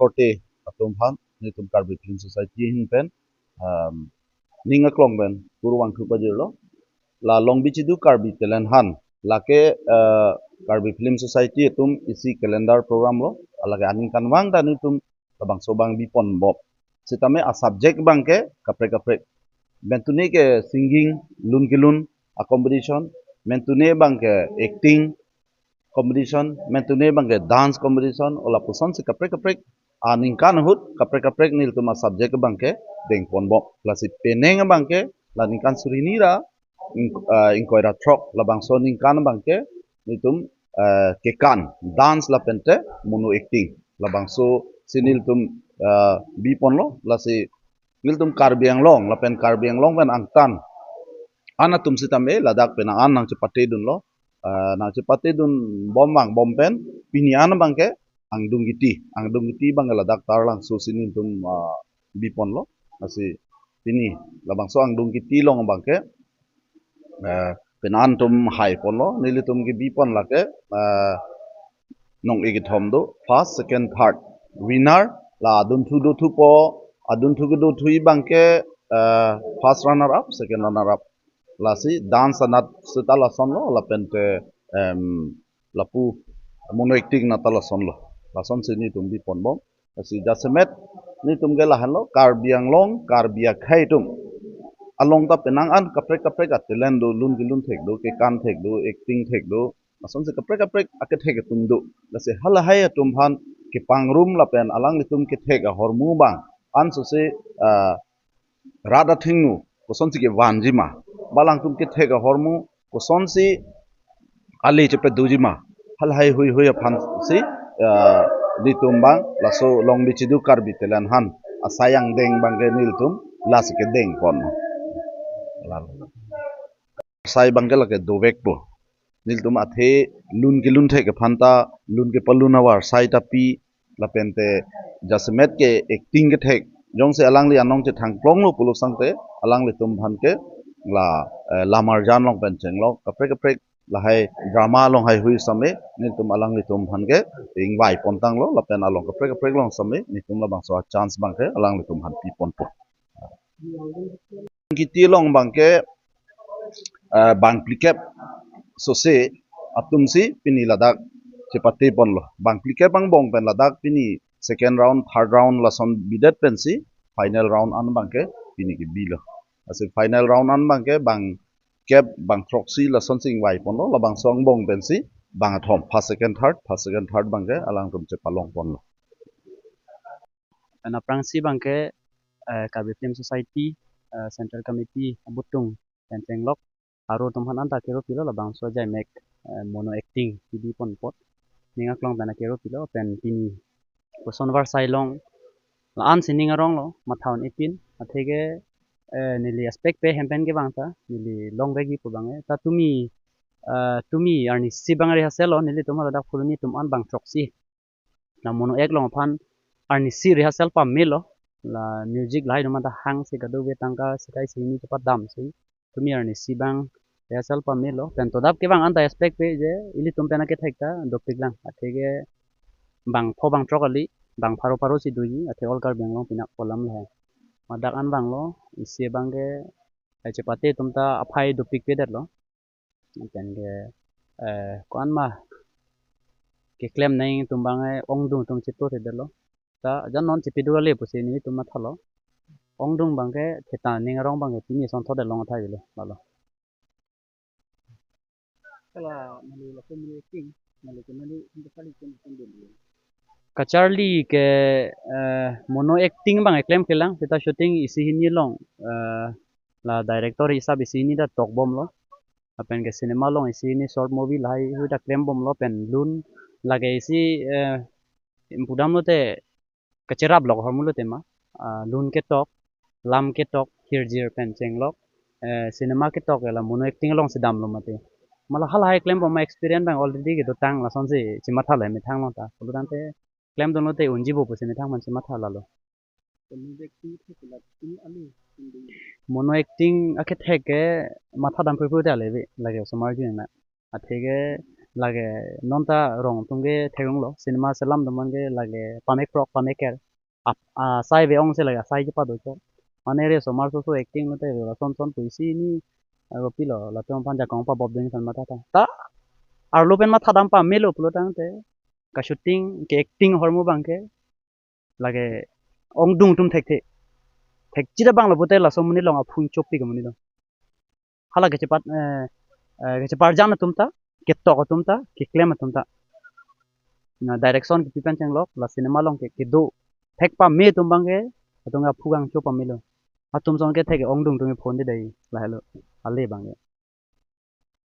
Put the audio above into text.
korte atum phan ni tum Karbi Film Society hin pen ninga klong ben puruwang thu pajirlo la long bichidu Karbi Talent Han lake Karbi Film Society tum isi calendar program lo alage aning kanwang dani tum tabang sobang bipon bob sitame a subject bangke kapre kapre mentune ke singing lun kilun a competition mentune bangke acting competition mentune bangke dance competition ola puson se kapre kapre aning kan hut kapre kapre nil tuma subject bangke deng pon bob klasi peneng bangke la ningkan surinira ingkoira trok labang so ningkan bangke nitum kekan dance la pente mono acting labang so sinil tum bipon lo lasi nil tum Karbi Anglong la pen Karbi Anglong pen angtan ana tum sitame ladak pen an nang cepate dun lo nang cepate dun bomang bompen pinian bangke angdung giti bang ladak tar lang so sinil tum bipon lo lasi pini labang so angdung giti long bangke penan tum hai pon lo nili tum ki bipon lake nong igithom do first second third winner la adun thu po adun thu do thui bangke first runner up second runner up lasi dance anat setala son lo la pente lapu mono acting na tala son lo la son sini tum bipon bom lasi jasemet ni tum ge lahan lo Karbi Anglong Karbi Akhai tum along ta penang an kapre kapre ka talent do lun gilun thek do ke kan thek do acting thek do ason se kapre kapre ake thek tum do la se hala hai tum phan ke pangrum la pen alang li tum ke thek a hormu bang an so se rada thingnu koson se ke wanjima balang tum ke thek a hormu koson si ali chepe dujima hal hai hui phan si di tum bang la so long bichidu Karbi Talent Han asayang deng bang ke nil tum las ke deng pon sai bangke lake dovek po nil tum athe lun ke lun thek phanta lun ke palun awar sai tapi la pente jasmet ke acting ke thek jong se alang li anong che thang plong lo pulu sangte alang li tum phan ke la lamar jan long pen cheng lo kapre kapre la hai drama long hai hui same nil tum alang li tum phan ke ing vai pon tang lo la pen along kapre kapre long same ni tum la bang so chance bangke alang li tum han pi pon po ki ti long bangke bang plikep sose atum si pini ladak cepate pon lo bang plikep bang bong pen ladak pini second round third round la son bidat pen si final round an bangke pini ki bilo ase final round an bangke bang kep bang proxy la son sing wai pon lo la bang song bong pen si bang athom first second third bangke alang tum cepalong pon lo na prangsi bangke Karbi Film Society Central Committee abutung pencenglok aro tumhan anta kero pilo labang so jai mek mono acting tv pon pot ninga klong bana kero pilo pen pini koson war sailong la an sininga rong lo mathaun ipin athege nili aspect pe hempen ke bangta nili long bagi pu bange ta tumi arni si bangari haselo nili tumha da khuluni tum an bang choksi na mono ek long phan arni si rehearsal pa melo la music lai numa da hang se gadu be tangka sikai sini cepat dam si tumi arni si bang rehearsal pa melo pen to dap ke bang anta aspect pe je ili tum pena ke thekta dopik lang athege bang pho bang trokali bang paro si duji athe ol kar benglong pinak kolam la madak an bang lo isi bang ke cepate tumta aphai dopik pe dat lo pen ke ko an ma ke claim nai tumbang ong dung tum chito te delo ta jan non chipi dua le pusi ni tum ma thalo ong dung bang ke theta ning rong bang ke tini son thode long thai le lalo kala mali la family king mali ke mali inde kali ken ken ka Charlie ke mono acting bang claim kelang kita shooting isi hini long la director hisab isi ni da tok bom lo apen ke cinema long isi ni short movie lai hu da claim bom lo pen lun lage isi pudam lo te kachera blog hormulo tema lun ke tok lam ke tok hirjir pen chenglok cinema ke tok la mono acting long sidam lo mate mala hal hai claim bom experience bang already ke to tang la son se chimatha le mi thang lo ta puludan te claim dono te unji bo pusi mi thang man chimatha la lo mono acting ake theke matha dam phu da le lage samar ji na athege lage nonta rong tungge thegong lo cinema selam damange lage pamek prok pameker sai be ong se lage sai je pado cho mane re somar so acting no te la son puisi ni ro pilo la tong panja kong pa bob ding san mata ta ar lopen ma thadam pa melo pulo tang te ka shooting ke acting hormu bangke lage ong dung tum thek chira bang lo bote la somuni long a phung chopi ke muni do hala ke cepat jana tumta ke to tumta ke klem tumta na direction ki pipan chang lok la cinema long ke do thek pa me tum bangke atonga phugang chopa melo atum song ke thek ong dung tum phone de dai la hello ale bangke